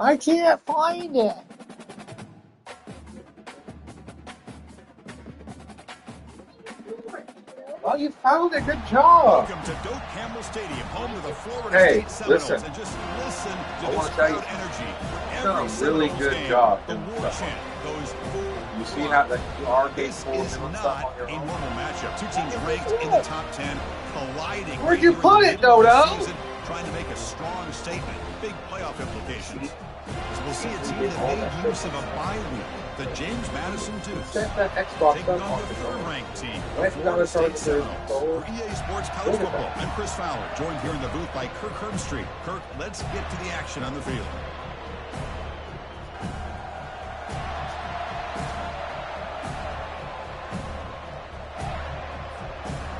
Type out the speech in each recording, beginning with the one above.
I can't find it. Oh, you found it. Good job. Welcome to Doak Campbell Stadium, home of the Florida State Seminoles. Listen. And just listen to I this want to tell you, crowd energy. you've done a really good job. The war chant goes full. You see how the arcade This pulls is and not stuff on your a own? normal matchup. Two teams ranked in the top 10, colliding. Where'd you put it, Dodo? Trying to make a strong statement. Big playoff implications. As we'll see a team that made use of a bye week. The James Madison Dukes Set that Xbox taking up on on the the third-ranked team, Let's Florida not State start to Seminoles. For EA Sports College Football, I'm Chris Fowler, joined here in the booth by Kirk Herbstreit. Kirk, let's get to the action on the field.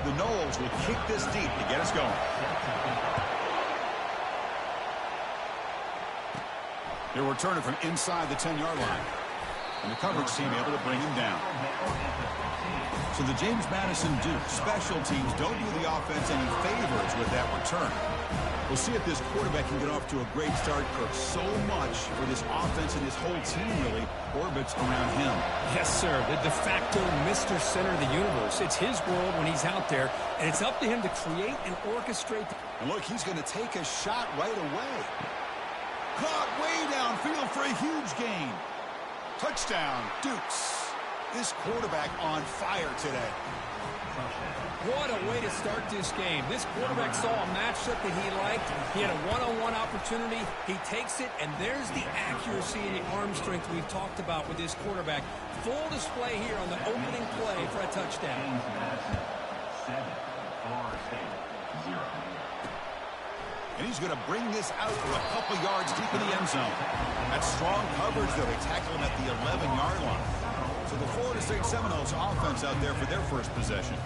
The Noles will kick this deep to get us going. They're returning from inside the 10-yard line. And the coverage team able to bring him down. So the James Madison Dukes special teams don't do the offense any favors with that return. We'll see if this quarterback can get off to a great start, Kirk. So much for this offense and his whole team really orbits around him. Yes, sir. The de facto Mr. Center of the universe. It's his world when he's out there, and it's up to him to create and orchestrate. And look, he's going to take a shot right away. Caught way downfield for a huge gain. Touchdown, Dukes. This quarterback on fire today. What a way to start this game. This quarterback saw a matchup that he liked. He had a one-on-one opportunity. He takes it, and there's the accuracy and the arm strength we've talked about with this quarterback. Full display here on the opening play for a touchdown. 7, Florida State, 0. And he's going to bring this out for a couple yards deep in the end zone. That's strong coverage, though. They tackle him at the 11-yard line. So the Florida State Seminoles offense out there for their first possession.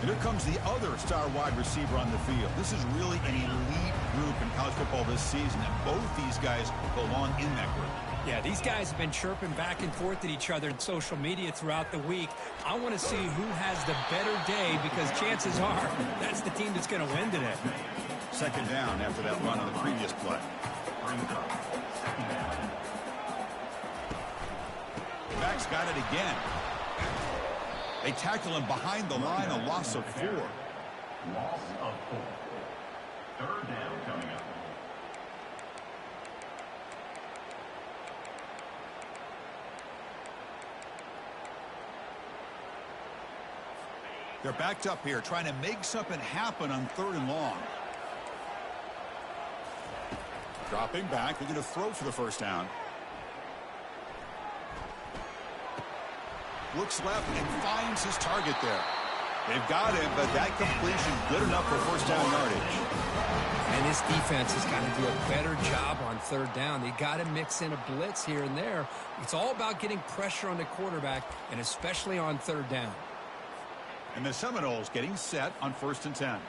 And here comes the other star wide receiver on the field. This is really an elite group in college football this season, and both these guys belong in that group. Yeah, these guys have been chirping back and forth at each other in social media throughout the week. I want to see who has the better day, because chances are that's the team that's going to win today. Second down after that run on the previous play. Back's got it again. They tackle him behind the line, a loss of 4. Loss of 4. Third down coming up. They're backed up here, trying to make something happen on 3rd and long. Dropping back, they're going to throw for the first down. Looks left and finds his target there. They've got him, but that completion good enough for first down yardage. And this defense has got to do a better job on 3rd down. They got to mix in a blitz here and there. It's all about getting pressure on the quarterback, and especially on 3rd down. And the Seminoles getting set on 1st and 10.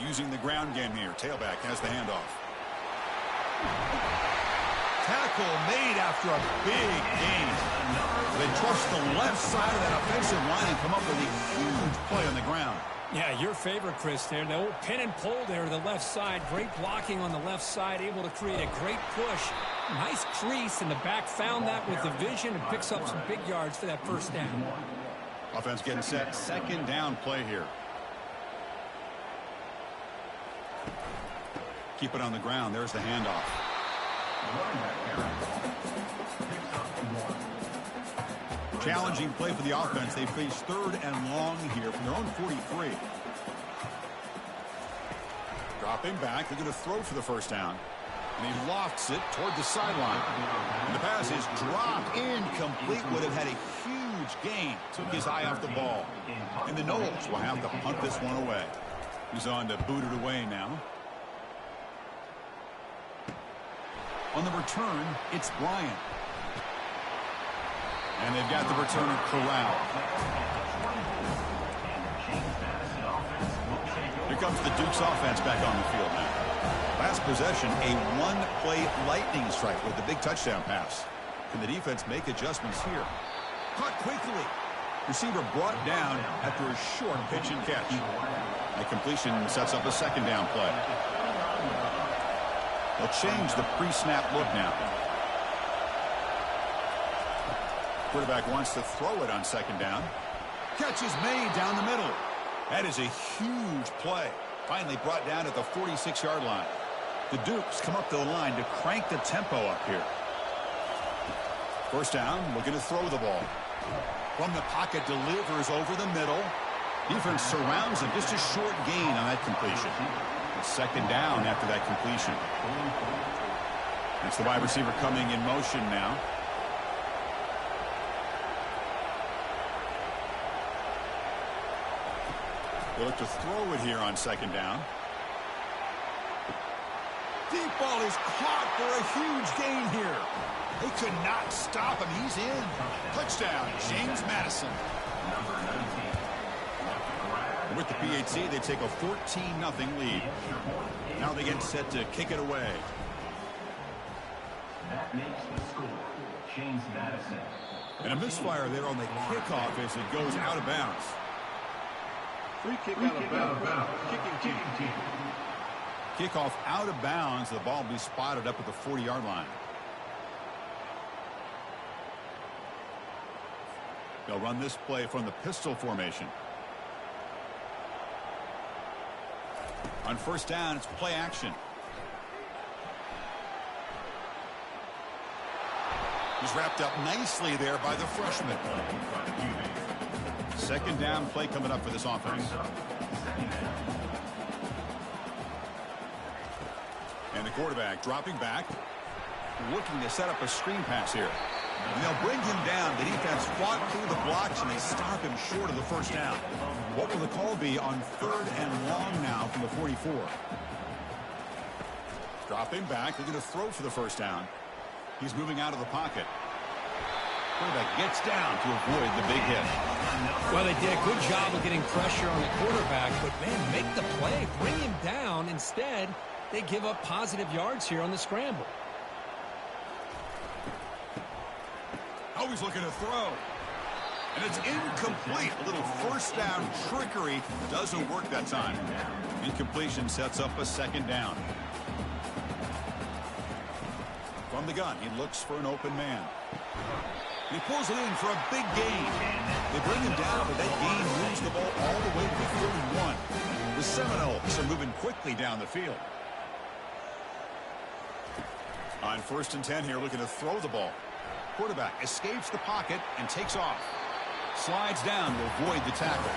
Using the ground game here. Tailback has the handoff. Tackle made after a big gain. They trust the left side of that offensive line and come up with a huge play on the ground. Yeah, your favorite, Chris, there. The old pin and pull there to the left side. Great blocking on the left side, able to create a great push. Nice crease, and the back found that with the vision and picks up some big yards for that first down. Offense getting set. Second down play here. Keep it on the ground. There's the handoff. Challenging play for the offense. They face 3rd and long here from their own 43. Dropping back. They're going to throw for the first down. And he lofts it toward the sideline. And the pass is dropped incomplete. Would have had a huge gain. Took his eye off the ball. And the Noles will have to punt this one away. He's on to boot it away now. On the return, it's Bryant. And they've got the returner corralled. Here comes the Dukes offense back on the field now. Last possession, a one-play lightning strike with the big touchdown pass. Can the defense make adjustments here? Caught quickly. Receiver brought down after a short pitch and catch. That completion sets up a second down play. They'll change the pre-snap look now. Quarterback wants to throw it on second down. Catch is made down the middle. That is a huge play. Finally brought down at the 46-yard line. The Dukes come up to the line to crank the tempo up here. First down, looking to throw the ball. From the pocket, delivers over the middle. Defense surrounds him. Just a short gain on that completion. A second down after that completion. That's the wide receiver coming in motion now. They look to throw it here on second down. Deep ball is caught for a huge gain here. They could not stop him. He's in. Touchdown, James Madison. And with the PAT, they take a 14-0 lead. Now they get set to kick it away. That makes the score. James Madison. And a misfire there on the kickoff as it goes out of bounds. Free kick out of bounds. Kicking team. Kickoff out of bounds. The ball will be spotted up at the 40-yard line. They'll run this play from the pistol formation. On first down, it's play action. He's wrapped up nicely there by the freshman. Second down play coming up for this offense. And the quarterback dropping back, looking to set up a screen pass here. And they'll bring him down. The defense fought through the blocks, and they stop him short of the first down. What will the call be on third and long now from the 44? Dropping back, looking to throw for the first down. He's moving out of the pocket. Quarterback gets down to avoid the big hit. Well, they did a good job of getting pressure on the quarterback, but, man, make the play. Bring him down. Instead, they give up positive yards here on the scramble. Always looking to throw. And it's incomplete. A little first down trickery doesn't work that time. Incompletion sets up a second down. From the gun, he looks for an open man. He pulls it in for a big gain. They bring him down, but that gain moves the ball all the way to the 31. The Seminoles are moving quickly down the field. On first and 10 here, looking to throw the ball. Quarterback escapes the pocket and takes off. Slides down to avoid the tackle.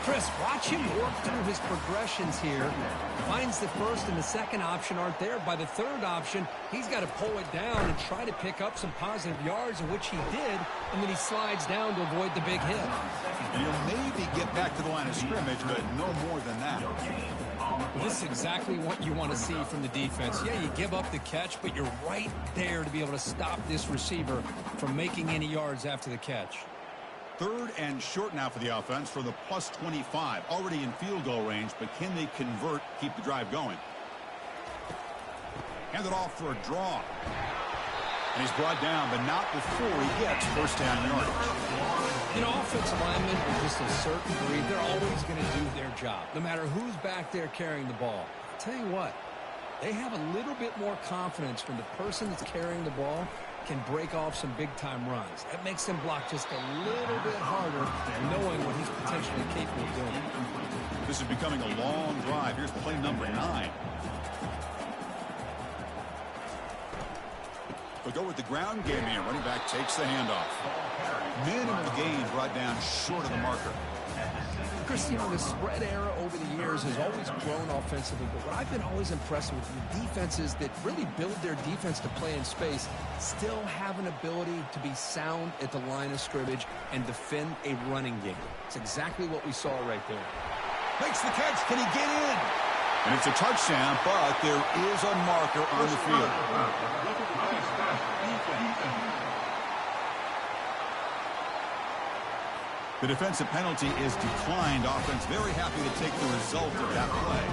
Chris, watch him work through his progressions here. Finds the first and the second option aren't there. By the third option, he's got to pull it down and try to pick up some positive yards, in which he did, and then he slides down to avoid the big hit. And he'll maybe get back to the line of scrimmage, but no more than that. This is exactly what you want to see from the defense. Yeah, you give up the catch, but you're right there to be able to stop this receiver from making any yards after the catch. Third and short now for the offense from the plus 25. Already in field goal range, but can they convert, keep the drive going? Hand it off for a draw. And he's brought down, but not before he gets first down yardage. You know, offensive linemen are just a certain breed. They're always going to do their job, no matter who's back there carrying the ball. I'll tell you what, they have a little bit more confidence when the person that's carrying the ball can break off some big-time runs. That makes them block just a little bit harder, knowing what he's potentially capable of doing. This is becoming a long drive. Here's play number 9. They'll go with the ground game here. Running back takes the handoff. Minimal gain brought down short of the marker. Chris, you know, the spread era over the years has always grown offensively, but what I've been always impressed with the defenses that really build their defense to play in space still have an ability to be sound at the line of scrimmage and defend a running game. It's exactly what we saw right there. Makes the catch. Can he get in? And it's a touchdown, but there is a marker on the field. The defensive penalty is declined. Offense very happy to take the result of that play.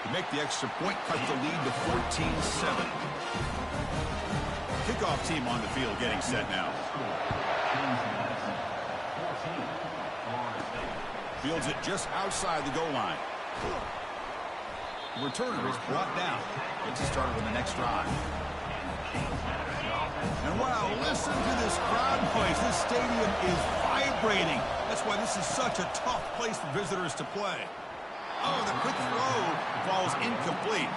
To make the extra point, cut the lead to 14-7. Kickoff team on the field getting set now. Fields it just outside the goal line. The returner is brought down. Gets it started on the next drive. And wow, listen to this crowd noise. This stadium is vibrating. That's why this is such a tough place for visitors to play. Oh, the quick throw falls incomplete.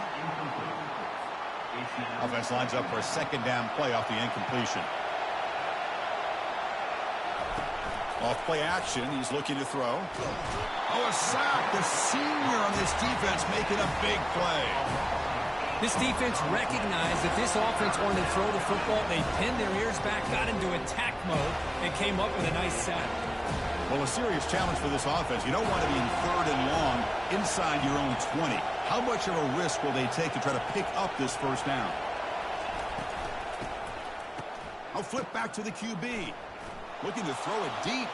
Offense lines up for a second down play off the incompletion. Off play action, he's looking to throw. Oh, a sack. The senior on this defense making a big play. This defense recognized that this offense wanted to throw the football. They pinned their ears back, got into attack mode, and came up with a nice sack. Well, a serious challenge for this offense. You don't want to be in 3rd and long inside your own 20. How much of a risk will they take to try to pick up this first down? I'll flip back to the QB. Looking to throw it deep.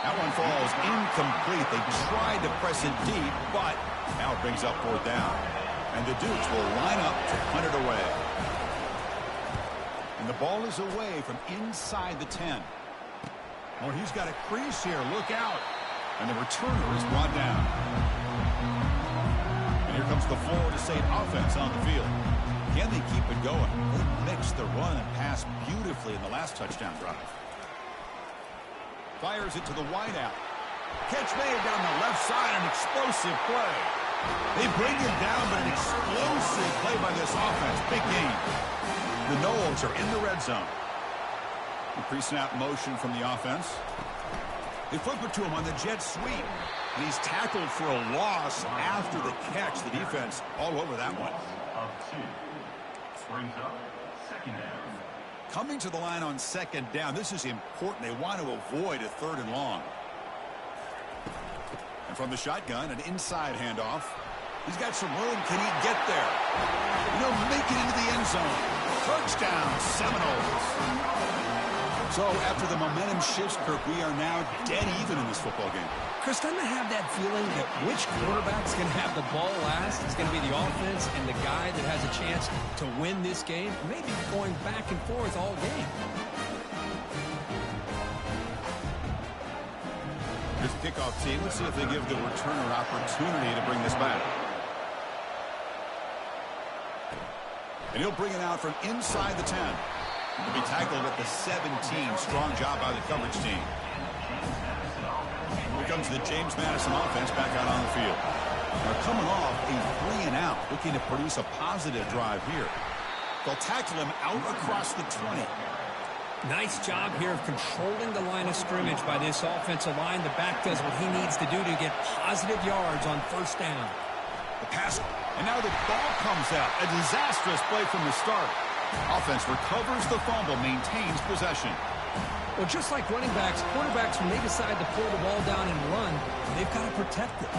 That one falls incomplete. They tried to press it deep, but now it brings up 4th down. And the Dukes will line up to punt it away. And the ball is away from inside the 10. Oh, he's got a crease here. Look out. And the returner is brought down. And here comes the Florida State offense on the field. Can they keep it going? They mixed the run and pass beautifully in the last touchdown drive. Fires it to the wideout. Catch made down the left side, an explosive play. They bring him down, but an explosive play by this offense. Big game. The Noles are in the red zone. The pre-snap motion from the offense. They flip it to him on the jet sweep. And he's tackled for a loss after the catch. The defense all over that one. Brings up 2nd down. Coming to the line on 2nd down. This is important. They want to avoid a 3rd and long. And from the shotgun, an inside handoff. He's got some room. Can he get there? Make it into the end zone. Touchdown, Seminoles. So after the momentum shifts, Kirk, we are now dead even in this football game. Chris, doesn't I have that feeling that which quarterback's going to have the ball last is going to be the offense and the guy that has a chance to win this game? Maybe going back and forth all game. Here's the kickoff team. Let's see if they give the returner opportunity to bring this back. And he'll bring it out from inside the 10. He'll be tackled at the 17. Strong job by the coverage team. Here comes the James Madison offense back out on the field. They're coming off a 3-and-out, looking to produce a positive drive here. They'll tackle him out across the 20. Nice job here of controlling the line of scrimmage by this offensive line. The back does what he needs to do to get positive yards on 1st down. The pass, and now the ball comes out. A disastrous play from the start. Offense recovers the fumble, maintains possession. Well, just like running backs, quarterbacks, when they decide to pull the ball down and run, they've got to protect it.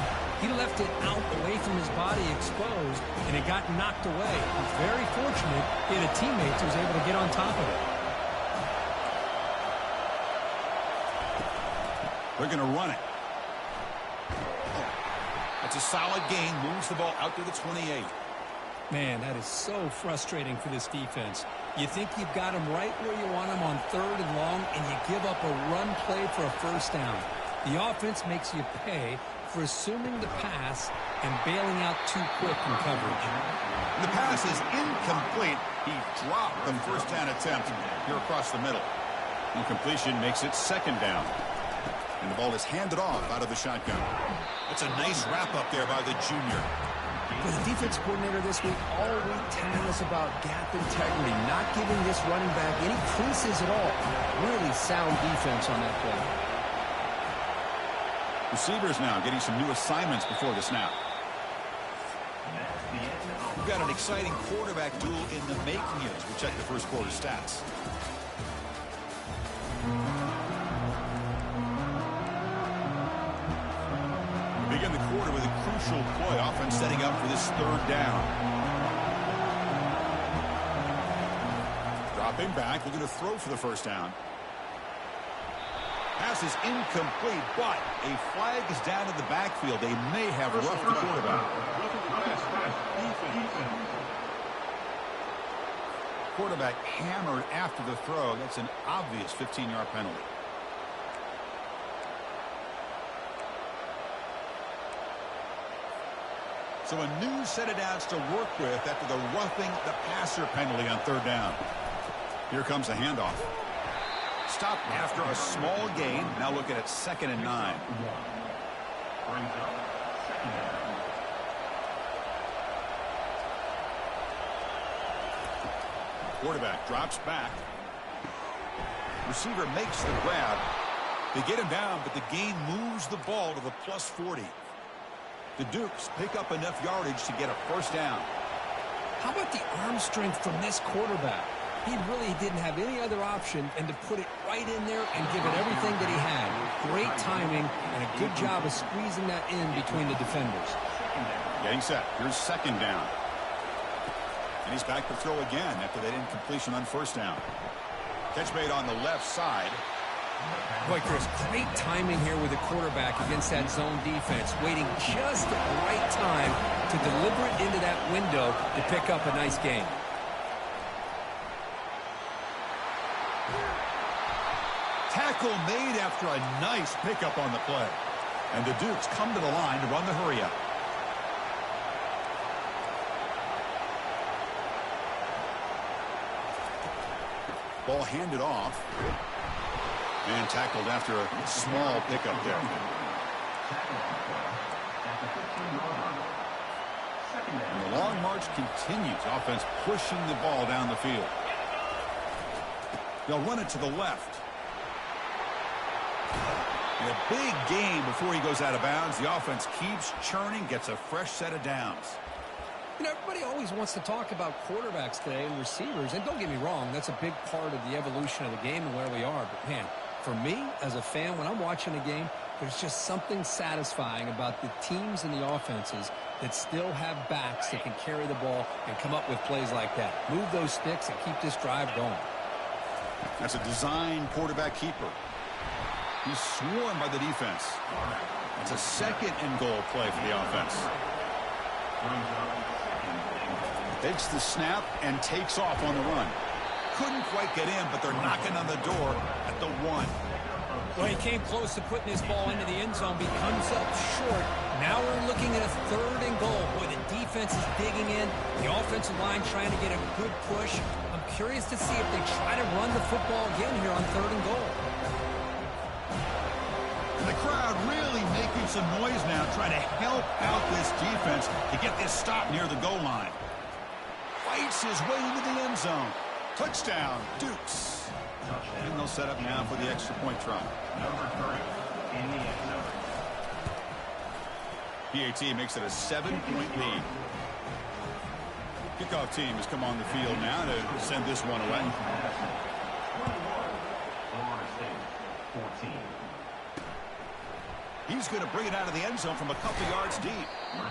He left it out away from his body exposed, and it got knocked away. He's very fortunate he had a teammate who was able to get on top of it. They're going to run it. That's a solid gain. Moves the ball out to the 28. Man, that is so frustrating for this defense. You think you've got them right where you want them on 3rd and long, and you give up a run play for a 1st down. The offense makes you pay for assuming the pass and bailing out too quick in coverage. The pass is incomplete. He dropped the 1st down attempt here across the middle. Incompletion makes it 2nd down. And the ball is handed off out of the shotgun. That's a nice wrap-up there by the junior. For the defense coordinator this week, all week telling us about gap integrity, not giving this running back any creases at all. Really sound defense on that play. Receivers now getting some new assignments before the snap. We've got an exciting quarterback duel in the making as we check the 1st quarter stats. Begin the quarter with a crucial play. Offense setting up for this 3rd down. Dropping back, looking to throw for the 1st down. Pass is incomplete, but a flag is down in the backfield. They may have roughed the quarterback. quarterback hammered after the throw. That's an obvious 15-yard penalty. So a new set of downs to work with after the roughing the passer penalty on third down. Here comes the handoff. Stop after a small gain. Now looking at 2nd and 9. Brings up 2nd down. Quarterback drops back. Receiver makes the grab. They get him down, but the gain moves the ball to the +40. The Dukes pick up enough yardage to get a first down. How about the arm strength from this quarterback? He really didn't have any other option and to put it right in there and give it everything that he had. Great timing and a good job of squeezing that in between the defenders. Getting set. Here's 2nd down. And he's back to throw again after that incompletion on first down. Catch made on the left side. Boy, Chris, great timing here with the quarterback against that zone defense, waiting just at the right time to deliver it into that window to pick up a nice gain. Tackle made after a nice pickup on the play. And the Dukes come to the line to run the hurry-up. Ball handed off. And tackled after a small pickup there. And the long march continues. Offense pushing the ball down the field. They'll run it to the left. And a big gain before he goes out of bounds. The offense keeps churning, gets a fresh set of downs. You know, everybody always wants to talk about quarterbacks today and receivers. And don't get me wrong, that's a big part of the evolution of the game and where we are. But, man, for me, as a fan, when I'm watching a game, there's just something satisfying about the teams and the offenses that still have backs that can carry the ball and come up with plays like that. Move those sticks and keep this drive going. That's a design quarterback keeper. He's swarmed by the defense. It's a 2nd and goal play for the offense. Takes the snap and takes off on the run. Couldn't quite get in, but they're knocking on the door at the 1. Well, he came close to putting his ball into the end zone, but he comes up short. Now we're looking at a 3rd and goal. Boy, the defense is digging in. The offensive line trying to get a good push. I'm curious to see if they try to run the football again here on 3rd and goal. The crowd really making some noise now, trying to help out this defense to get this stop near the goal line. Fights his way into the end zone. Touchdown, Dukes. And they'll set up now for the extra point try. Number 3 in the end zone. PAT makes it a 7-point lead. Kickoff team has come on the field now to send this one away. Florida State, 14. He's going to bring it out of the end zone from a couple yards deep.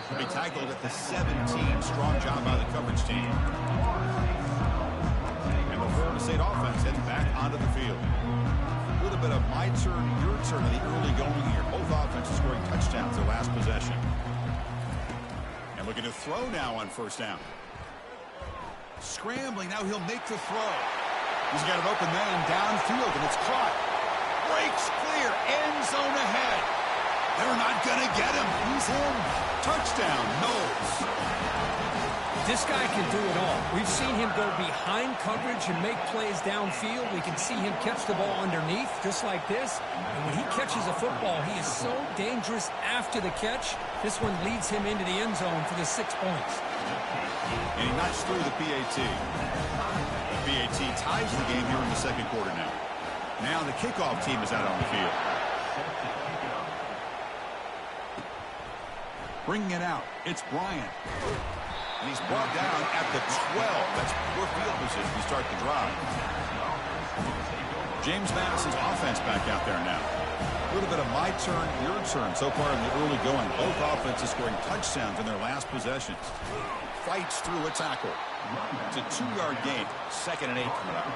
He'll be tackled at the 17. Strong job by the coverage team. And the Florida State offense heading back onto the field. A little bit of my turn, your turn in the early going here. Both offenses scoring touchdowns their last possession. And looking to throw now on first down. Scrambling, now he'll make the throw. He's got an open man downfield, and it's caught. Breaks clear, end zone ahead. They're not going to get him. He's in. Touchdown, Knowles. This guy can do it all. We've seen him go behind coverage and make plays downfield. We can see him catch the ball underneath, just like this. And when he catches a football, he is so dangerous after the catch. This one leads him into the end zone for the 6 points. And he knocks through the PAT. The PAT ties the game here in the 2nd quarter now. Now the kickoff team is out on the field. Bringing it out, it's Bryant. And he's brought down at the 12. That's poor field position to start the drive. James Madison's offense back out there now. A little bit of my turn, your turn so far in the early going. Both offenses scoring touchdowns in their last possessions. Fights through a tackle. It's a 2-yard gain. 2nd and 8 coming up.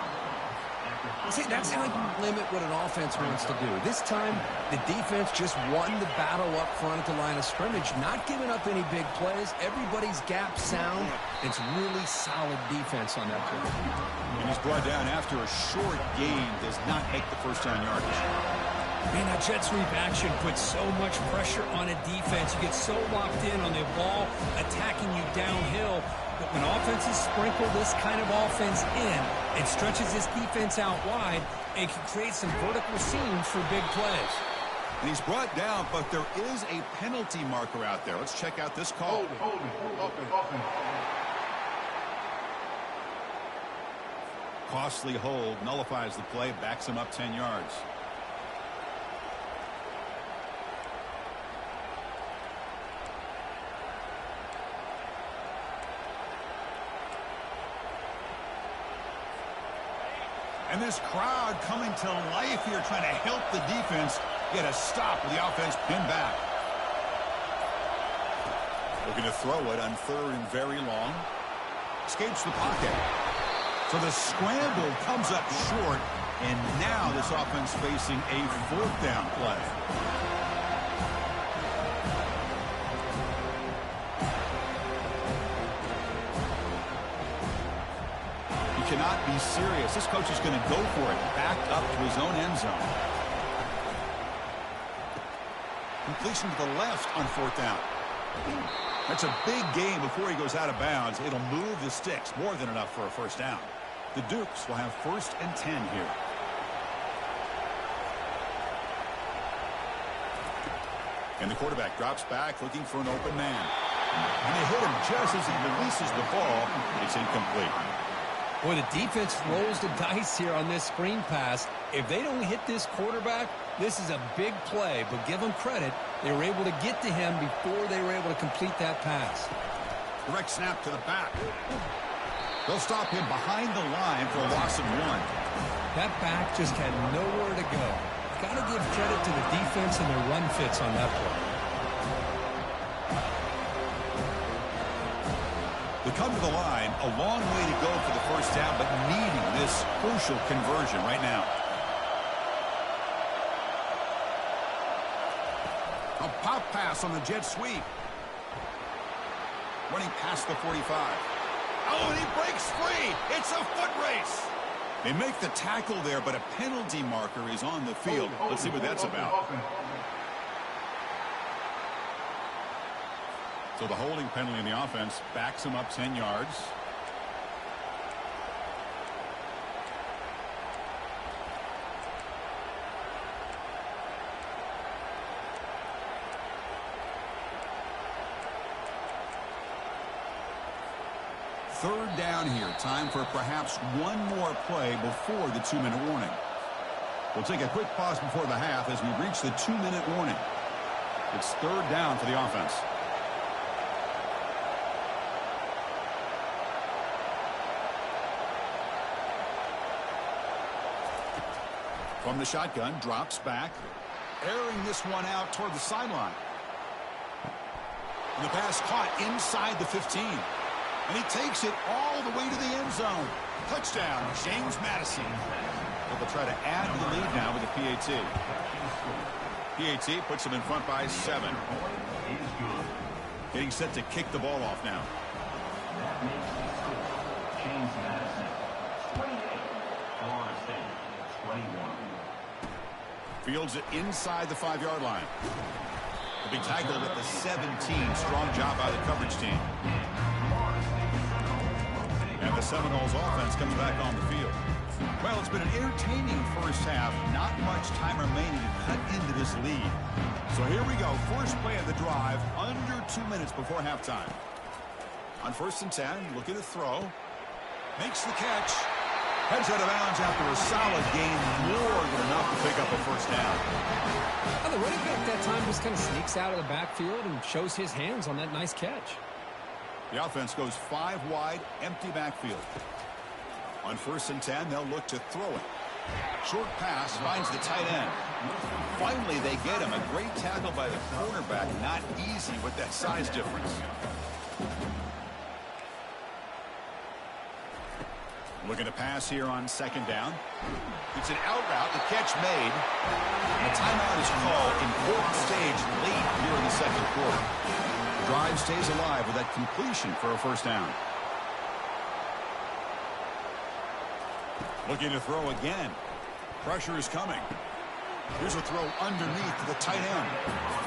See, that's how you limit what an offense wants to do. This time, the defense just won the battle up front at the line of scrimmage, not giving up any big plays. Everybody's gap sound. It's really solid defense on that play. And he's brought down after a short gain, does not make the first down yardage. Man, that jet sweep action puts so much pressure on a defense. You get so locked in on the ball attacking you downhill. But when offenses sprinkle this kind of offense in and stretches this defense out wide, it can create some vertical seams for big plays. And he's brought down, but there is a penalty marker out there. Let's check out this call. Costly hold, nullifies the play, backs him up 10 yards. And this crowd coming to life here, trying to help the defense get a stop with the offense pinned back. Looking to throw it on 3rd and very long. Escapes the pocket. So the scramble comes up short, and now this offense facing a 4th down play. Cannot be serious. This coach is going to go for it. Back up to his own end zone. Completion to the left on 4th down. That's a big gain before he goes out of bounds. It'll move the sticks. More than enough for a first down. The Dukes will have 1st and 10 here. And the quarterback drops back looking for an open man. And they hit him just as he releases the ball. It's incomplete. Boy, the defense rolls the dice here on this screen pass. If they don't hit this quarterback, this is a big play. But give them credit. They were able to get to him before they were able to complete that pass. Direct snap to the back. They'll stop him behind the line for a loss of 1. That back just had nowhere to go. Got to give credit to the defense and their run fits on that play. They come to the line, a long way to go for the first down, but needing this crucial conversion right now. A pop pass on the jet sweep. Running past the 45. Oh, and he breaks free. It's a foot race. They make the tackle there, but a penalty marker is on the field. Let's see what that's about. So the holding penalty in the offense backs him up 10 yards. Third down here. Time for perhaps one more play before the 2-minute warning. We'll take a quick pause before the half as we reach the 2-minute warning. It's 3rd down for the offense. From the shotgun, drops back, airing this one out toward the sideline. And the pass caught inside the 15. And he takes it all the way to the end zone. Touchdown, James Madison. They'll try to add to the lead now with a PAT. PAT puts them in front by 7. Getting set to kick the ball off now. James Madison, 28. Florida State, 21. Fields it inside the 5-yard line. The big tackle at the 17. Strong job by the coverage team. And the Seminoles offense coming back on the field. Well, it's been an entertaining first half. Not much time remaining to cut into this lead. So here we go. First play of the drive. Under 2 minutes before halftime. On 1st and 10. Looking to throw. Makes the catch. Heads out of bounds after a solid gain, more than enough to pick up a first down. Well, the running back that time just kind of sneaks out of the backfield and shows his hands on that nice catch. The offense goes 5 wide, empty backfield. On 1st and 10, they'll look to throw it. Short pass finds the tight end. Finally, they get him. A great tackle by the cornerback. Not easy with that size difference. Looking to pass here on second down. It's an out route. The catch made. And a timeout is called. Important stage late here in the second quarter. The drive stays alive with that completion for a first down. Looking to throw again. Pressure is coming. Here's a throw underneath to the tight end.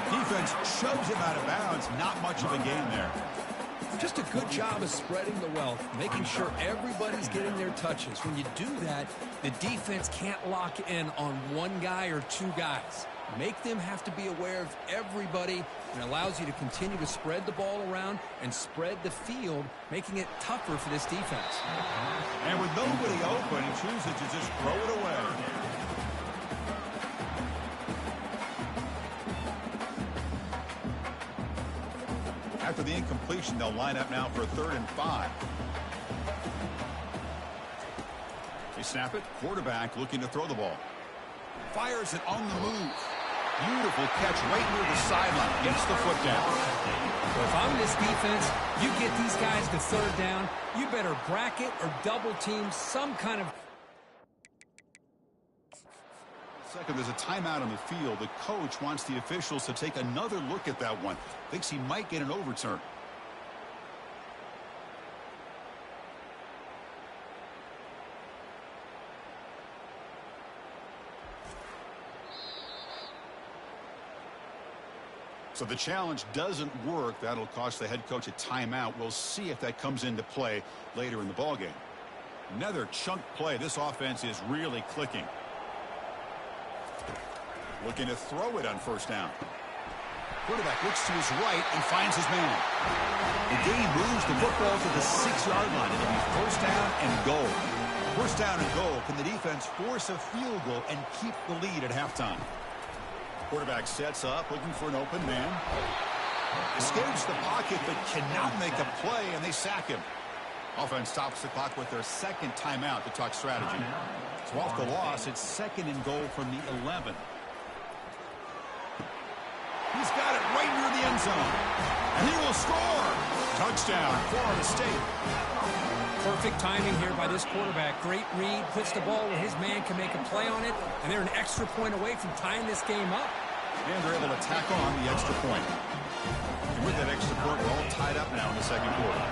Defense shoves him out of bounds. Not much of a gain there. Just a good job of spreading the wealth, making sure everybody's getting their touches. When you do that, the defense can't lock in on one guy or two guys. Make them have to be aware of everybody, and allows you to continue to spread the ball around and spread the field, making it tougher for this defense. And with nobody open, he chooses to just throw it away. After the incompletion, they'll line up now for a 3rd and 5. They snap it. Quarterback looking to throw the ball. Fires it on the move. Beautiful catch right near the sideline. Gets the foot down. Well, if I'm this defense, you get these guys to 3rd down, you better bracket or double team some kind of... Second, there's a timeout on the field. The coach wants the officials to take another look at that one. Thinks he might get an overturn. So the challenge doesn't work. That'll cost the head coach a timeout. We'll see if that comes into play later in the ballgame. Another chunk play. This offense is really clicking. Looking to throw it on first down. Quarterback looks to his right and finds his man. The game moves the football to the 6-yard line. It'll be first down and goal. First down and goal. Can the defense force a field goal and keep the lead at halftime? Quarterback sets up, looking for an open man. Escapes the pocket, but cannot make a play, and they sack him. Offense stops the clock with their 2nd timeout to talk strategy. So off the loss, it's 2nd and goal from the 11. He's got it right near the end zone. And he will score. Touchdown, Florida State. Perfect timing here by this quarterback. Great read, puts the ball where his man can make a play on it, and they're an extra point away from tying this game up. And they're able to tack on the extra point. And with that extra point, we're all tied up now in the second quarter.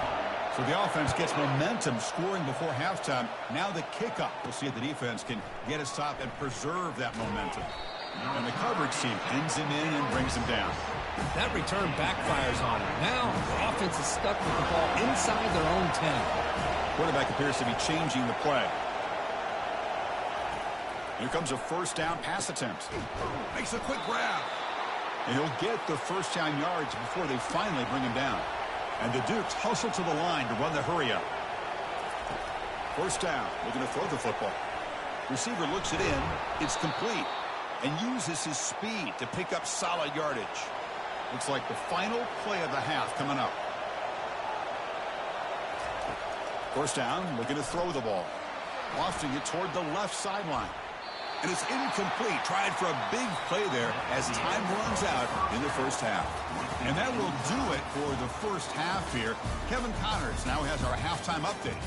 So the offense gets momentum scoring before halftime. Now the kickoff. We'll see if the defense can get a stop and preserve that momentum. And the coverage team pins him in and brings him down. That return backfires on him. Now the offense is stuck with the ball inside their own 10. Quarterback appears to be changing the play. Here comes a first down pass attempt. Makes a quick grab. And he'll get the first down yards before they finally bring him down. And the Dukes hustle to the line to run the hurry up. First down. Looking to throw the football. Receiver looks it in. It's complete. And uses his speed to pick up solid yardage. Looks like the final play of the half coming up. First down, looking to throw the ball. Lofting it toward the left sideline. And it's incomplete. Tried for a big play there as time runs out in the first half. And that will do it for the first half here. Kevin Connors now has our halftime update.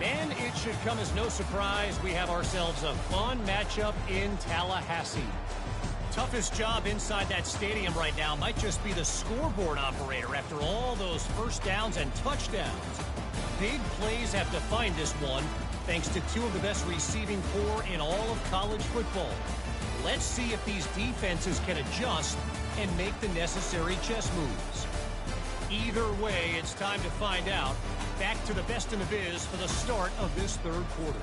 Man, it should come as no surprise we have ourselves a fun matchup in Tallahassee. Toughest job inside that stadium right now might just be the scoreboard operator after all those first downs and touchdowns. Big plays have defined this one, thanks to 2 of the best receiving corps in all of college football. Let's see if these defenses can adjust and make the necessary chess moves. Either way, it's time to find out. Back to the best in the biz for the start of this 3rd quarter.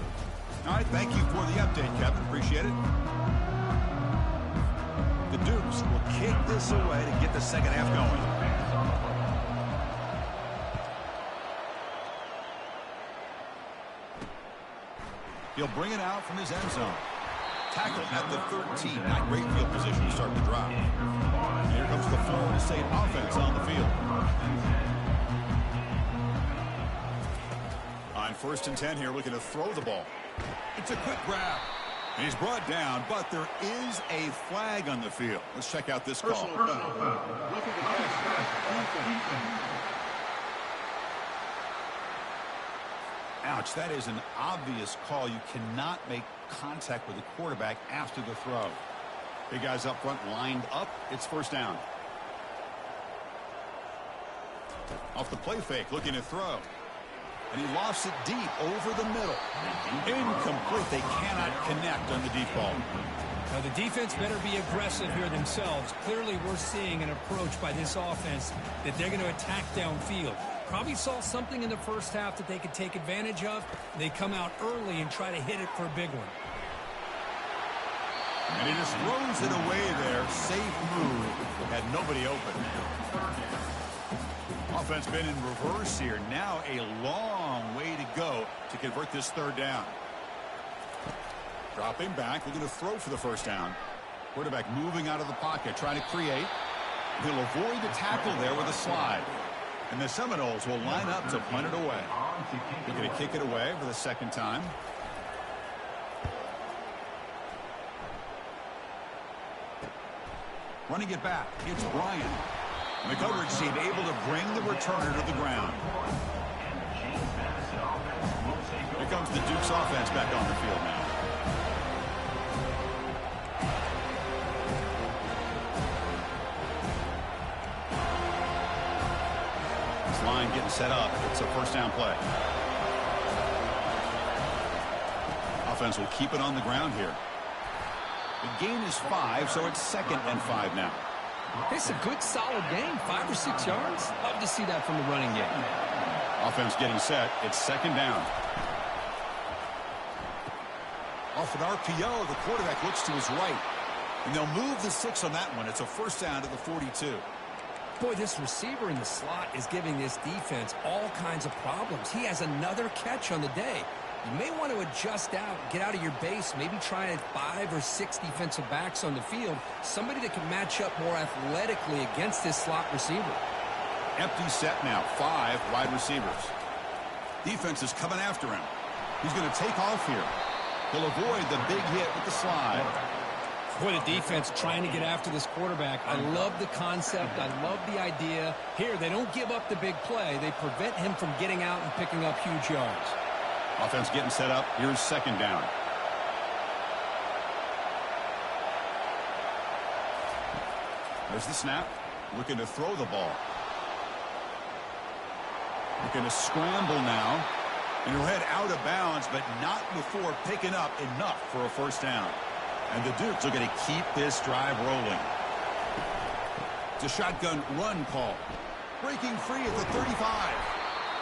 All right, thank you for the update, Kevin. Appreciate it. The Dukes will kick this away to get the second half going. He'll bring it out from his end zone. Tackled at the 13. Not great field position to start the drive. Here comes the Florida State offense on the field. On 1st and 10 here, looking to throw the ball. It's a quick grab. And he's brought down, but there is a flag on the field. Let's check out this call. Personal foul. Roughing the passer. Defense. Ouch, that is an obvious call. You cannot make contact with the quarterback after the throw. Big guys up front lined up. It's first down. Off the play fake, looking to throw. And he lofts it deep over the middle. Incomplete. They cannot connect on the deep ball. Now the defense better be aggressive here themselves. Clearly we're seeing an approach by this offense that they're going to attack downfield. Probably saw something in the first half that they could take advantage of. They come out early and try to hit it for a big one. And he just throws it away there. Safe move. Had nobody open. Offense been in reverse here. Now a long way to go to convert this third down. Dropping back, looking to throw for the first down. Quarterback moving out of the pocket, trying to create. He'll avoid the tackle there with a slide. And the Seminoles will line up to punt it away. Looking to kick it away for the second time. Running it back, it's Bryant. And the coverage team able to bring the returner to the ground. Here comes the Duke's offense back on the field now. This line getting set up. It's a first down play. Offense will keep it on the ground here. The gain is 5, so it's 2nd and 5 now. It's a good, solid game. 5 or 6 yards. Love to see that from the running game. Offense getting set. It's 2nd down. Off an RPO, the quarterback looks to his right. And they'll move the 6 on that one. It's a first down to the 42. Boy, this receiver in the slot is giving this defense all kinds of problems. He has another catch on the day. You may want to adjust out, get out of your base, maybe try 5 or 6 defensive backs on the field, somebody that can match up more athletically against this slot receiver. Empty set now, 5 wide receivers. Defense is coming after him. He's going to take off here. He'll avoid the big hit with the slide. Boy, the defense trying to get after this quarterback. I love the concept. I love the idea. Here, they don't give up the big play. They prevent him from getting out and picking up huge yards. Offense getting set up. Here's 2nd down. There's the snap. Looking to throw the ball. Looking to scramble now. And he'll head out of bounds, but not before picking up enough for a first down. And the Dukes are going to keep this drive rolling. It's a shotgun run call. Breaking free at the 35.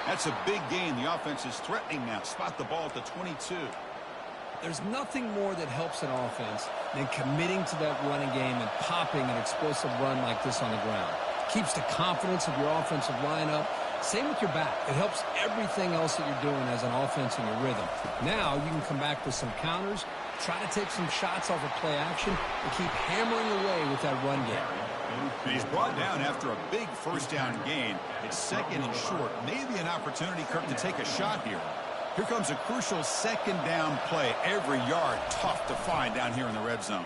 That's a big gain. The offense is threatening now. Spot the ball at the 22. There's nothing more that helps an offense than committing to that running game and popping an explosive run like this on the ground. Keeps the confidence of your offensive lineup. Same with your back. It helps everything else that you're doing as an offense in your rhythm. Now you can come back with some counters, try to take some shots off of play action, and keep hammering away with that run game. And he's brought down after a big first down gain. It's 2nd and short. Maybe an opportunity, Kirk, to take a shot here. Here comes a crucial 2nd down play. Every yard tough to find down here in the red zone.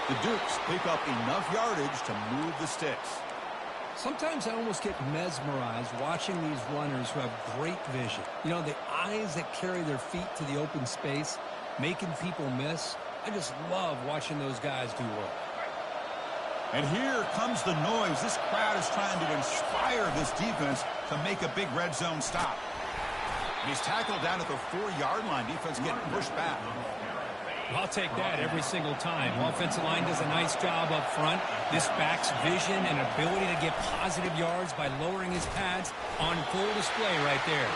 The Dukes pick up enough yardage to move the sticks. Sometimes I almost get mesmerized watching these runners who have great vision. You know, the eyes that carry their feet to the open space, making people miss. I just love watching those guys do work. And here comes the noise. This crowd is trying to inspire this defense to make a big red zone stop. And he's tackled down at the 4-yard line. Defense getting pushed back. I'll take that every single time. Offensive line does a nice job up front. This back's vision and ability to get positive yards by lowering his pads on full display right there.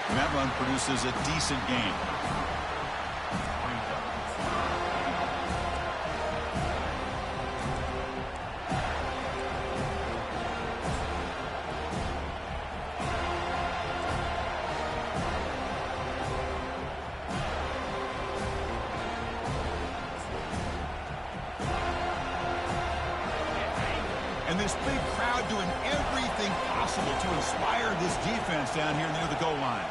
And that run produces a decent gain. And this big crowd doing everything possible to inspire this defense down here near the goal line.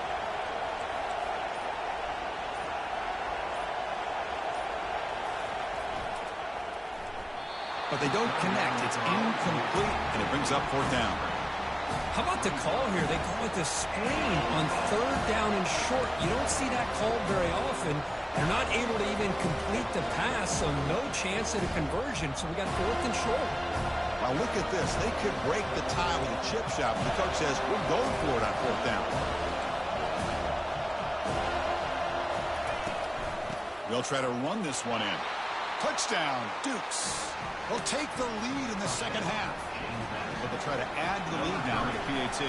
But they don't connect. It's incomplete, and it brings up 4th down. How about the call here? They call it the screen on third down and short. You don't see that called very often. They're not able to even complete the pass, so no chance at a conversion. So we got fourth and short. Now look at this. They could break the tie with a chip shot, but the coach says, we're going for it on fourth down. They'll try to run this one in. Touchdown, Dukes. They'll take the lead in the second half. But they'll try to add to the lead now with a PAT.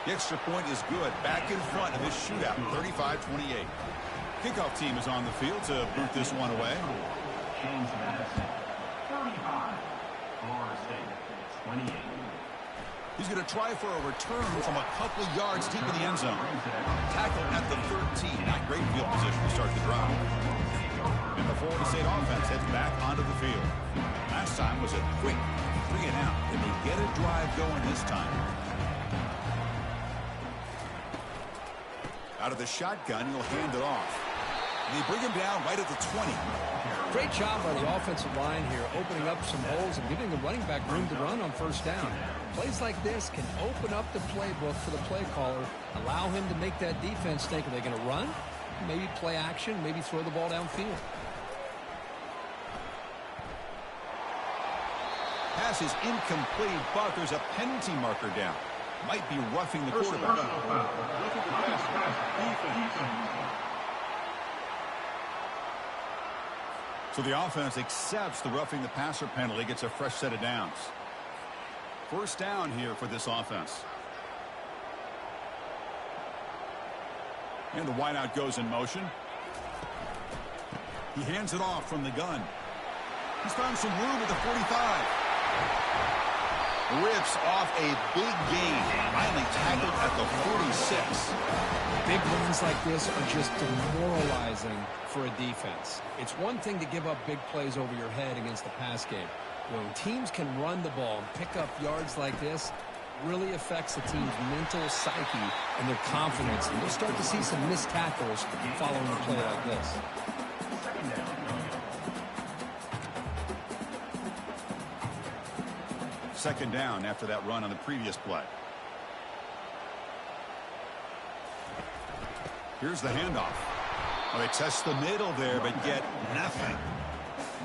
The extra point is good. Back in front of this shootout, 35-28. Kickoff team is on the field to boot this one away. James Madison, 35. Florida State, 28. He's going to try for a return from a couple yards deep in the end zone. Tackle at the 13. Not great field position to start the drive. And the Florida State offense heads back onto the field. Last time was a quick 3 and out. Can they get a drive going this time? Out of the shotgun, he'll hand it off. And they bring him down right at the 20. Great job by the offensive line here, opening up some holes and giving the running back room to run on first down. Plays like this can open up the playbook for the play caller, allow him to make that defense think, are they going to run? Maybe play action, maybe throw the ball downfield. Pass is incomplete, but there's a penalty marker down. Might be roughing the quarterback. So the offense accepts the roughing the passer penalty, gets a fresh set of downs. First down here for this offense. And the wideout goes in motion. He hands it off from the gun. He's found some room at the 45. Rips off a big gain. Finally tackled at the 46. Big runs like this are just demoralizing for a defense. It's one thing to give up big plays over your head against the pass game. When teams can run the ball and pick up yards like this, really affects the team's mental psyche and their confidence. And you'll start to see some missed tackles following a play like this. Second down after that run on the previous play. Here's the handoff. Well, they test the middle there, but get nothing.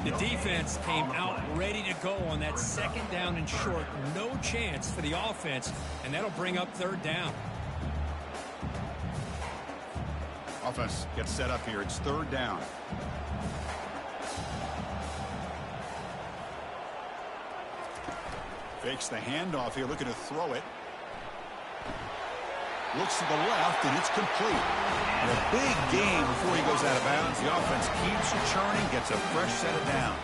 The defense came out ready to go on that second down and short. No chance for the offense, and that'll bring up third down. Offense gets set up here. It's third down. Fakes the handoff here, looking to throw it. Looks to the left, and it's complete. And a big gain before he goes out of bounds. The offense keeps churning, gets a fresh set of downs.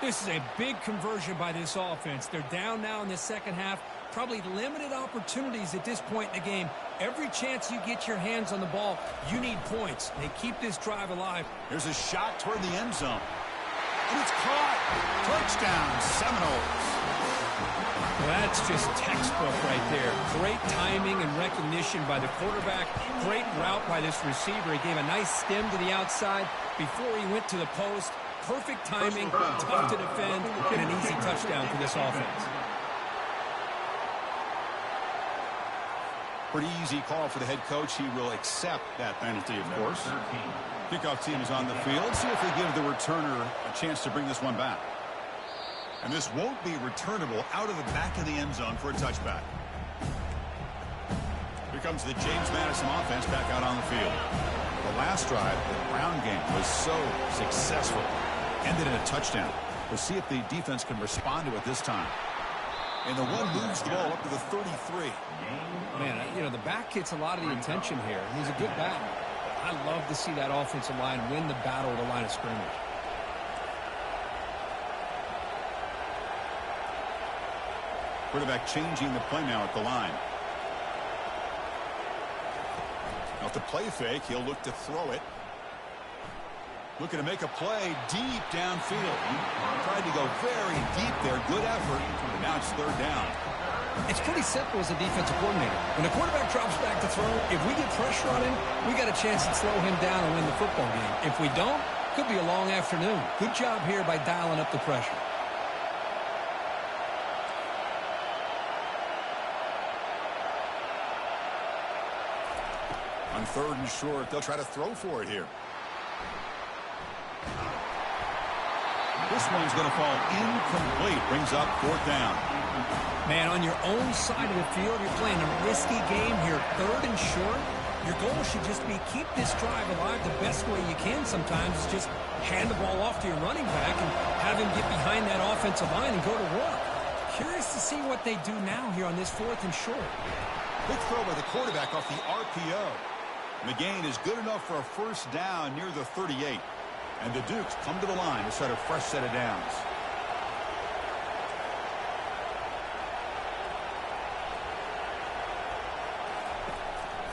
This is a big conversion by this offense. They're down now in the second half. Probably limited opportunities at this point in the game. Every chance you get your hands on the ball, you need points. They keep this drive alive. Here's a shot toward the end zone. And it's caught. Touchdown, Seminoles. That's just textbook right there. Great timing and recognition by the quarterback. Great route by this receiver. He gave a nice stem to the outside before he went to the post. Perfect timing, tough to defend, and an easy touchdown for this offense. Pretty easy call for the head coach. He will accept that penalty, of course. Kickoff team is on the field. See if they give the returner a chance to bring this one back. And this won't be returnable out of the back of the end zone for a touchback. Here comes the James Madison offense back out on the field. The last drive, the ground game, was so successful. Ended in a touchdown. We'll see if the defense can respond to it this time. And the one moves the ball up to the 33. Man, you know, the back gets a lot of the attention here. He's a good back. I love to see that offensive line win the battle at the line of scrimmage. Quarterback changing the play now at the line. Now to play fake, he'll look to throw it. Looking to make a play deep downfield. Tried to go very deep there. Good effort. But now it's third down. It's pretty simple as a defensive coordinator. When the quarterback drops back to throw, if we get pressure on him, we got a chance to slow him down and win the football game. If we don't, could be a long afternoon. Good job here by dialing up the pressure. 3rd and short. They'll try to throw for it here. This one's going to fall incomplete. Brings up 4th down. Man, on your own side of the field, you're playing a risky game here. 3rd and short. Your goal should just be keep this drive alive the best way you can sometimes. Is just hand the ball off to your running back and have him get behind that offensive line and go to work. Curious to see what they do now here on this 4th and short. Quick throw by the quarterback off the RPO. McGain is good enough for a 1st down near the 38. And the Dukes come to the line to start a fresh set of downs.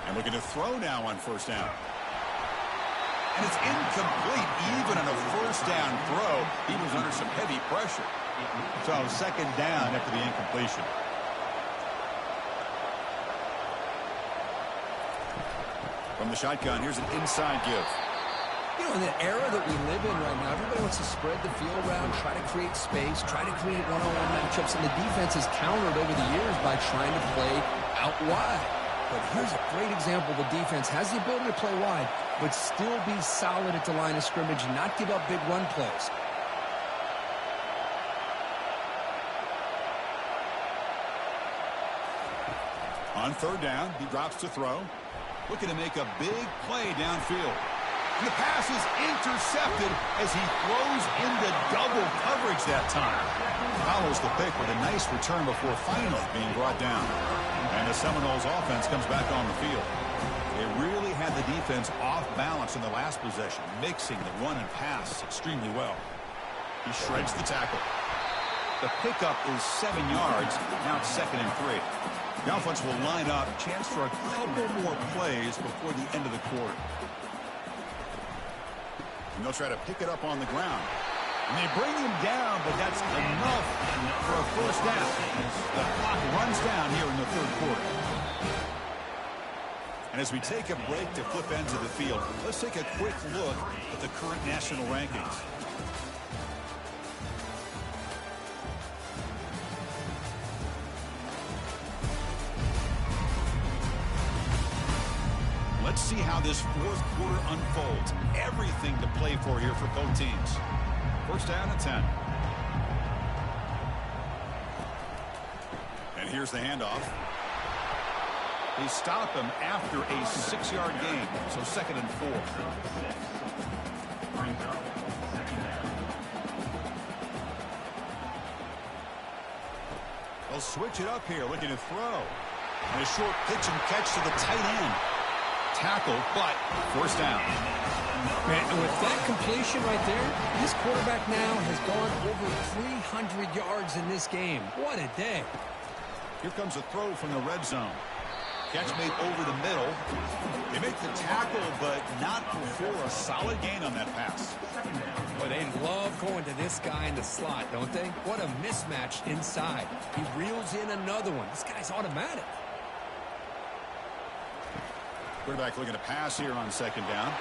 And looking to throw now on 1st down. And it's incomplete even on a 1st down throw. He was under some heavy pressure. So 2nd down after the incompletion. From the shotgun, here's an inside give. You know, in the era that we live in right now, everybody wants to spread the field around, try to create space, try to create one-on-one matchups, and the defense has countered over the years by trying to play out wide. But here's a great example. The defense has the ability to play wide, but still be solid at the line of scrimmage and not give up big run plays. On 3rd down, he drops to throw. Looking to make a big play downfield. And the pass is intercepted as he throws into double coverage that time. Follows the pick with a nice return before finally being brought down. And the Seminoles offense comes back on the field. They really had the defense off balance in the last possession, mixing the run and pass extremely well. He shreds the tackle. The pickup is 7 yards. Now it's 2nd and 3. The offense will line up. Chance for a couple more plays before the end of the quarter. And they'll try to pick it up on the ground. And they bring him down, but that's enough for a 1st down. The clock runs down here in the 3rd quarter. And as we take a break to flip ends of the field, let's take a quick look at the current national rankings. Let's see how this 4th quarter unfolds. Everything to play for here for both teams. 1st down and 10. And here's the handoff. They stop him after a 6-yard gain, so 2nd and 4. They'll switch it up here, looking to throw. And a short pitch and catch to the tight end. Tackle, but 1st down. Man, and with that completion right there, this quarterback now has gone over 300 yards in this game. What a day. Here comes a throw from the red zone. Catch made over the middle. They make the tackle, but not before a solid gain on that pass. Well, they love going to this guy in the slot, don't they? What a mismatch inside. He reels in another one. This guy's automatic. Quarterback looking to pass here on 2nd down.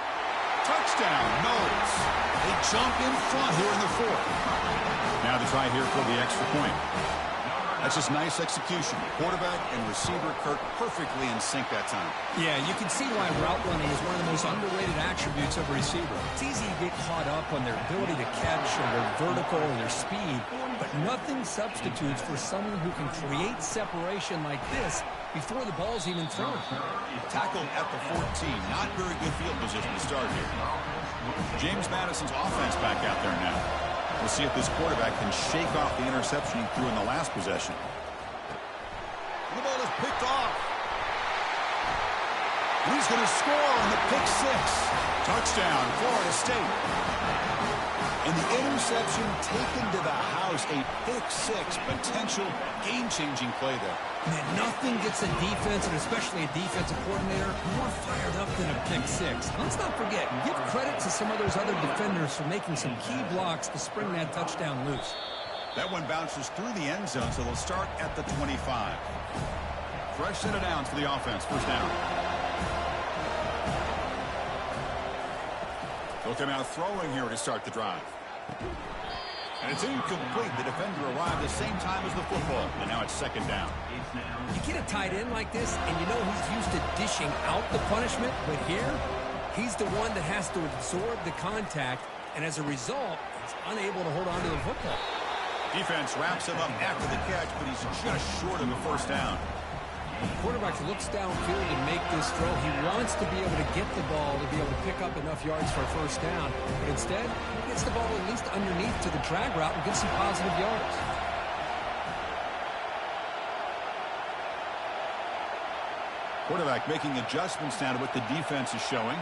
Touchdown, Knowles. They jump in front here in the 4th. Now to try here for the extra point. That's just nice execution. Quarterback and receiver Kirk perfectly in sync that time. Yeah, you can see why route running is one of the most underrated attributes of a receiver. It's easy to get caught up on their ability to catch or their vertical or their speed, but nothing substitutes for someone who can create separation like this before the ball's even thrown. Tackled at the 14. Not very good field position to start here. James Madison's offense back out there now. We'll see if this quarterback can shake off the interception he threw in the last possession. The ball is picked off. And he's going to score on the pick 6. Touchdown, Florida State. And the interception taken to the house. A pick 6 potential game-changing play there. Man, nothing gets a defense, and especially a defensive coordinator, more fired up than a pick 6. Let's not forget, give credit to some of those other defenders for making some key blocks to spring that touchdown loose. That one bounces through the end zone, so they'll start at the 25. Fresh set of downs for the offense. 1st down. They'll come out throwing here to start the drive. And it's incomplete. The defender arrived the same time as the football. And now it's second down. You get a tight end like this, and you know he's used to dishing out the punishment. But here, he's the one that has to absorb the contact. And as a result, he's unable to hold on to the football. Defense wraps him up after the catch, but he's just short of a first down. The quarterback looks downfield to make this throw. He wants to be able to get the ball to be able to pick up enough yards for a first down. But instead, he gets the ball at least underneath to the drag route and gets some positive yards. Quarterback making adjustments now to what the defense is showing.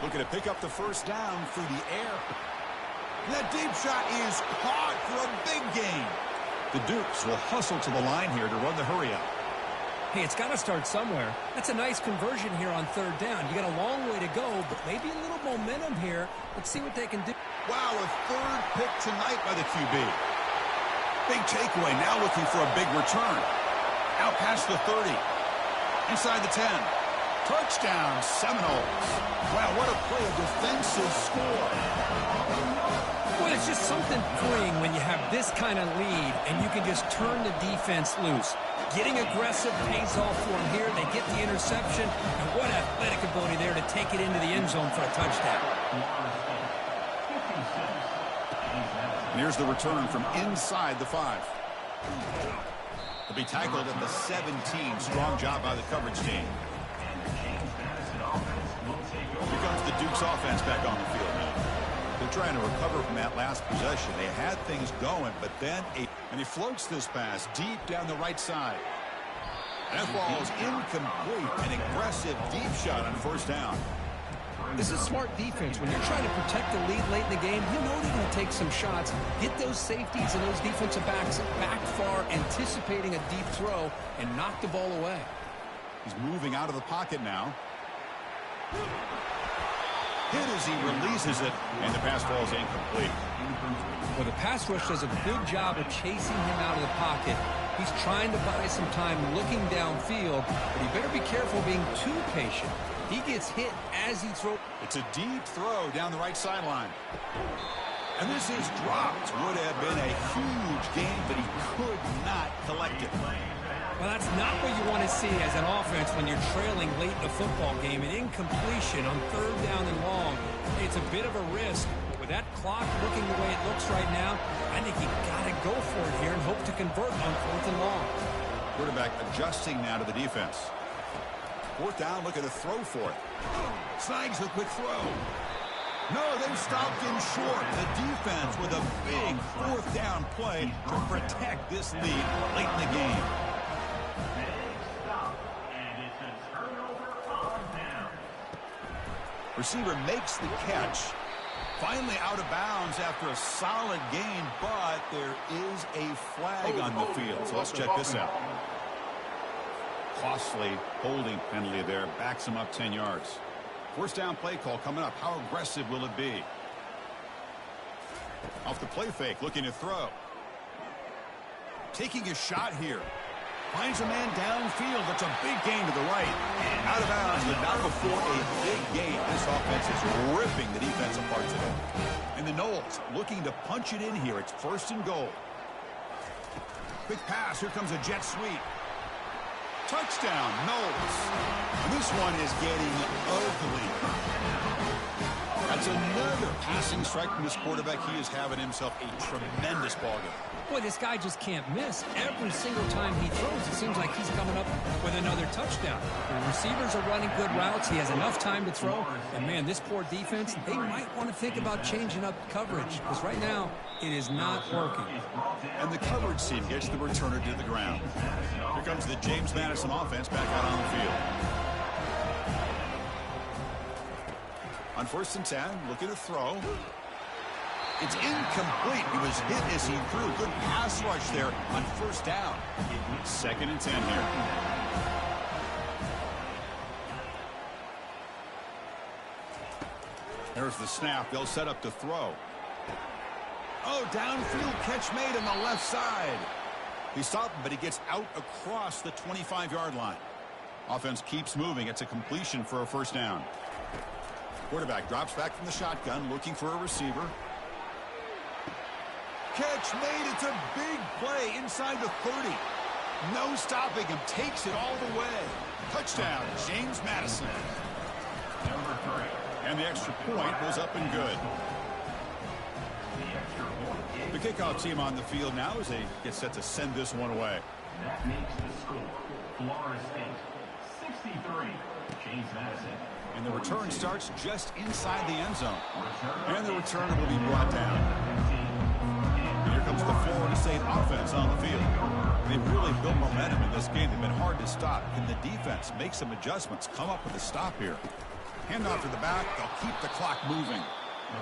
Looking to pick up the first down through the air. That deep shot is caught for a big gain. The Dukes will hustle to the line here to run the hurry up. Hey, it's got to start somewhere. That's a nice conversion here on third down. You got a long way to go, but maybe a little momentum here. Let's see what they can do. Wow, a third pick tonight by the QB. Big takeaway, now looking for a big return. Out past the 30. Inside the 10. Touchdown, Seminoles. Wow, what a play, a defensive score. Well, it's just something freeing when you have this kind of lead and you can just turn the defense loose. Getting aggressive pays off for them here. They get the interception, and what athletic ability there to take it into the end zone for a touchdown. And here's the return from inside the 5. He'll be tackled at the 17. Strong job by the coverage team. Here comes the Dukes offense back on the field now. They're trying to recover from that last possession. They had things going, but then and he floats this pass deep down the right side. And that ball is incomplete. An aggressive deep shot on first down. This is smart defense. When you're trying to protect the lead late in the game, you know they're going to take some shots, get those safeties and those defensive backs back far, anticipating a deep throw, and knock the ball away. He's moving out of the pocket now. Hit as he releases it, and the pass falls incomplete. Well, the pass rush does a good job of chasing him out of the pocket. He's trying to buy some time looking downfield, but he better be careful being too patient. He gets hit as he throws. It's a deep throw down the right sideline. And this is dropped. Would have been a huge gain, but he could not collect it. Well, that's not what you want to see as an offense when you're trailing late in the football game. An incompletion on third down and long. It's a bit of a risk. With that clock looking the way it looks right now, I think you got to go for it here and hope to convert on fourth and long. Quarterback adjusting now to the defense. Fourth down, looking to throw for it. Snags the quick throw. No, they've stopped him short. The defense with a big fourth down play to protect this lead late in the game. Receiver makes the catch. Finally out of bounds after a solid gain, but there is a flag on the field. So let's check this out. Costly holding penalty there. Backs him up 10 yards. First down play call coming up. How aggressive will it be? Off the play fake, looking to throw. Taking a shot here. Finds a man downfield. That's a big gain to the right. Out of bounds, but not before a big gain. This offense is ripping the defense apart today. And the Noles looking to punch it in here. It's first and goal. Quick pass. Here comes a jet sweep. Touchdown, Noles. And this one is getting ugly. That's another passing strike from this quarterback. He is having himself a tremendous ballgame. Boy, this guy just can't miss. Every single time he throws, it seems like he's coming up with another touchdown. The receivers are running good routes. He has enough time to throw. And, man, this poor defense, they might want to think about changing up coverage because right now it is not working. And the coverage team gets the returner to the ground. Here comes the James Madison offense back out on the field. On first and 10, looking to throw. It's incomplete. He was hit as he threw. Good pass rush there on first down. Second and 10 here. There's the snap. They'll set up to throw. Oh, downfield catch made on the left side. He stopped him, but he gets out across the 25-yard line. Offense keeps moving. It's a completion for a first down. Quarterback drops back from the shotgun, looking for a receiver. Catch made. It's a big play inside the 30. No stopping him. Takes it all the way. Touchdown, James Madison. Number 3. And the extra point was up and good. The extra point is The kickoff team on the field now as they get set to send this one away. That makes the score. Florida State 63. James Madison. And the return starts just inside the end zone. Return And the returner will be brought down. And here comes the Florida State offense on the field. They've really built momentum in this game. They've been hard to stop. Can the defense make some adjustments, come up with a stop here? Handoff to the back. They'll keep the clock moving.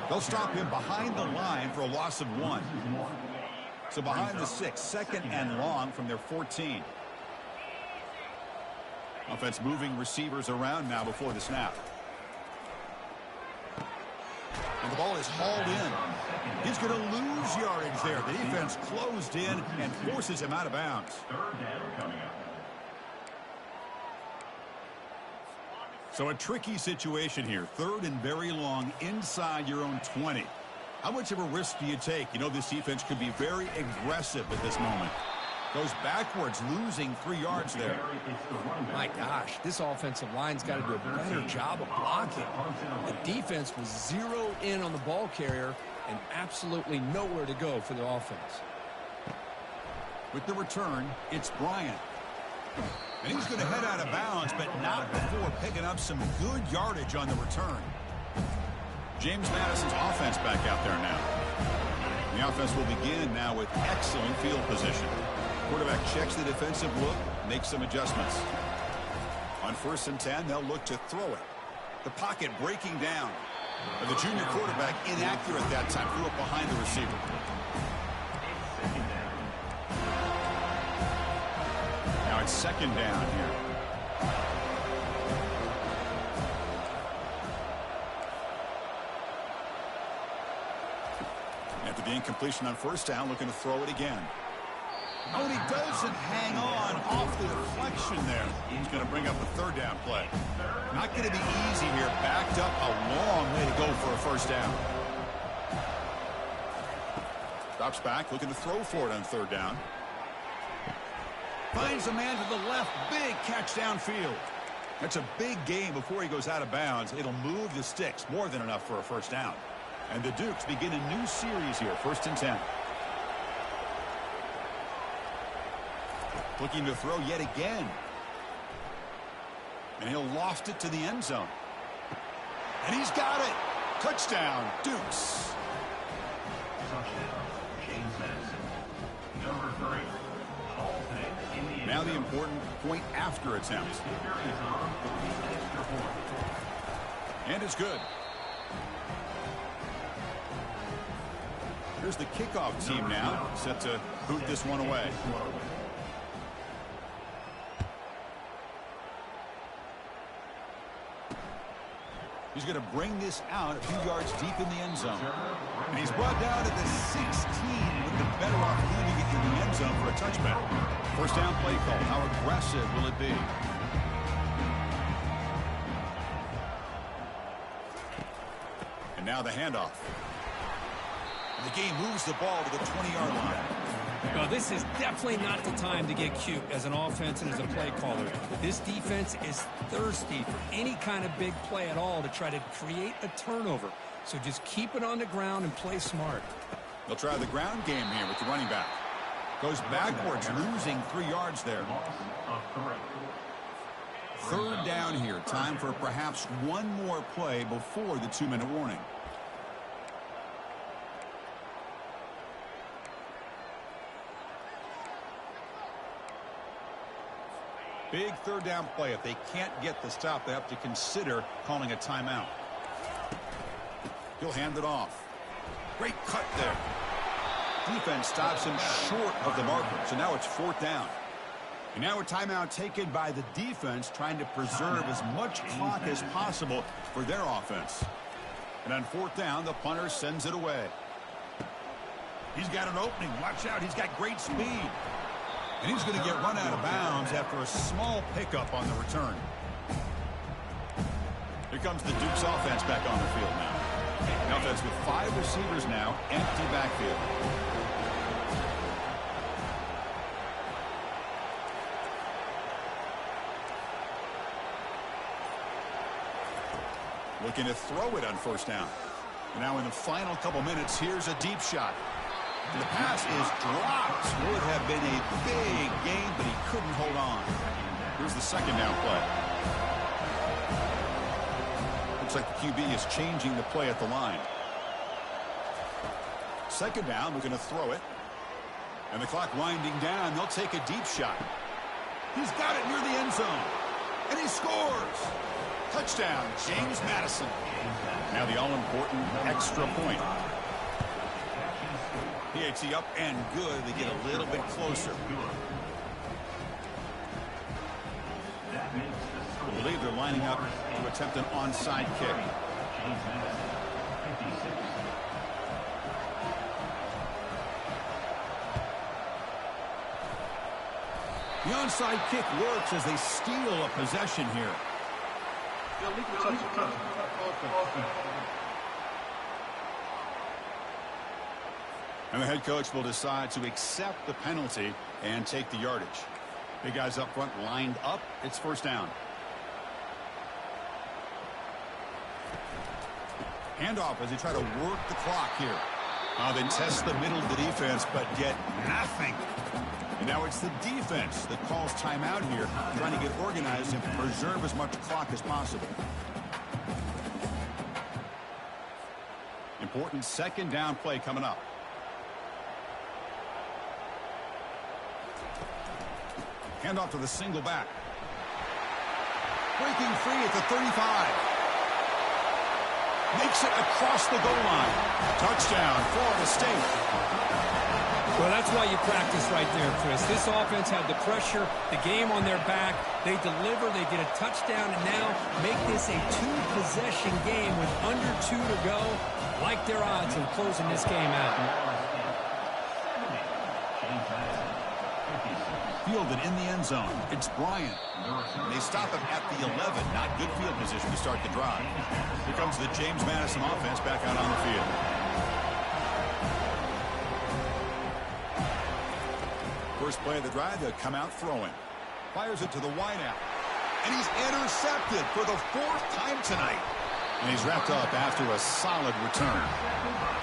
They'll stop him behind the line for a loss of 1. So behind the 6, second and long from their 14. Offense moving receivers around now before the snap. And the ball is hauled in. He's going to lose yardage there. The defense closed in and forces him out of bounds. Third down coming up. So a tricky situation here. Third and very long inside your own 20. How much of a risk do you take? You know this defense could be very aggressive at this moment. Goes backwards, losing 3 yards there. My gosh, this offensive line's got to do a better job of blocking. The defense was zeroed in on the ball carrier and absolutely nowhere to go for the offense. With the return, it's Bryant. And he's going to head out of bounds, but not before picking up some good yardage on the return. James Madison's offense back out there now. The offense will begin now with excellent field position. Quarterback checks the defensive look, makes some adjustments. On 1st and 10, they'll look to throw it. The pocket breaking down. And the junior quarterback inaccurate that time, threw it behind the receiver. Now it's 2nd down here. After the incompletion on 1st down, looking to throw it again. Oh, and he doesn't hang on off the deflection there. He's going to bring up a 3rd down play. Not going to be easy here. Backed up a long way to go for a 1st down. Drops back, looking to throw for it on 3rd down. Finds a man to the left. Big catch downfield. That's a big gain before he goes out of bounds. It'll move the sticks. More than enough for a 1st down. And the Dukes begin a new series here. 1st and 10. Looking to throw yet again. And he'll loft it to the end zone. And he's got it. Touchdown, Dukes. Touchdown, James Madison. Number 3. Now the important point after attempt. And it's good. Here's the kickoff team now, set to boot this one away. He's going to bring this out a few yards deep in the end zone. And he's brought down to the 16 with the better off leaving it in the end zone for a touchback. 1st down play call. How aggressive will it be? And now the handoff. And the game moves the ball to the 20-yard line. Well, this is definitely not the time to get cute as an offense and as a play caller. This defense is thirsty for any kind of big play at all to try to create a turnover. So just keep it on the ground and play smart. They'll try the ground game here with the running back. Goes backwards, losing 3 yards there. 3rd down here. Time for perhaps one more play before the 2-minute warning. Big 3rd down play. If they can't get the stop, they have to consider calling a timeout. He'll hand it off. Great cut there. Defense stops him short of the marker. So now it's 4th down. And now a timeout taken by the defense, trying to preserve as much clock as possible for their offense. And on 4th down, the punter sends it away. He's got an opening. Watch out. He's got great speed. And he's going to get run out of bounds after a small pickup on the return. Here comes the Duke's offense back on the field now. The offense with 5 receivers now, empty backfield. Looking to throw it on first down. And now in the final couple minutes, here's a deep shot. And the pass is dropped. Would have been a big gain, but he couldn't hold on. Here's the second down play. Looks like the QB is changing the play at the line. Second down, we're going to throw it. And the clock winding down. They'll take a deep shot. He's got it near the end zone. And he scores. Touchdown, James Madison. Now the all-important extra point. PAT up and good. They get a little bit closer. I believe they're lining up to attempt an onside kick. The onside kick works as they steal a possession here. And the head coach will decide to accept the penalty and take the yardage. Big guys up front lined up. It's first down. Handoff as they try to work the clock here. They test the middle of the defense, but get nothing. And now it's the defense that calls timeout here, trying to get organized and preserve as much clock as possible. Important second down play coming up. Handoff to the single back. Breaking free at the 35. Makes it across the goal line. Touchdown, Florida State. Well, that's why you practice right there, Chris. This offense had the pressure, the game on their back. They deliver, they get a touchdown, and now make this a 2-possession game with under 2 to go. Like their odds of closing this game out. Fielded in the end zone. It's Bryant. They stop him at the 11. Not good field position to start the drive. Here comes the James Madison offense back out on the field. First play of the drive, they'll come out throwing. Fires it to the wideout. And he's intercepted for the 4th time tonight. And he's wrapped up after a solid return.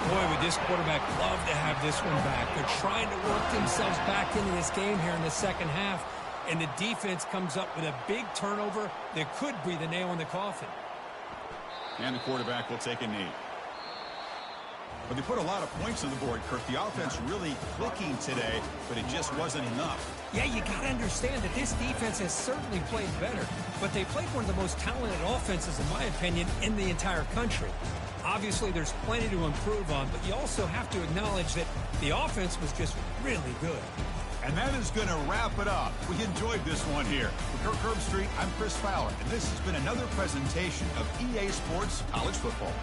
Boy, would this quarterback love to have this one back. They're trying to work themselves back into this game here in the second half. And the defense comes up with a big turnover that could be the nail in the coffin. And the quarterback will take a knee. But they put a lot of points on the board, Kirk. The offense really clicking today, but it just wasn't enough. Yeah, you got to understand that this defense has certainly played better, but they played one of the most talented offenses, in my opinion, in the entire country. Obviously, there's plenty to improve on, but you also have to acknowledge that the offense was just really good. And that is going to wrap it up. We enjoyed this one here. For Kirk Herbstreit, I'm Chris Fowler, and this has been another presentation of EA Sports College Football.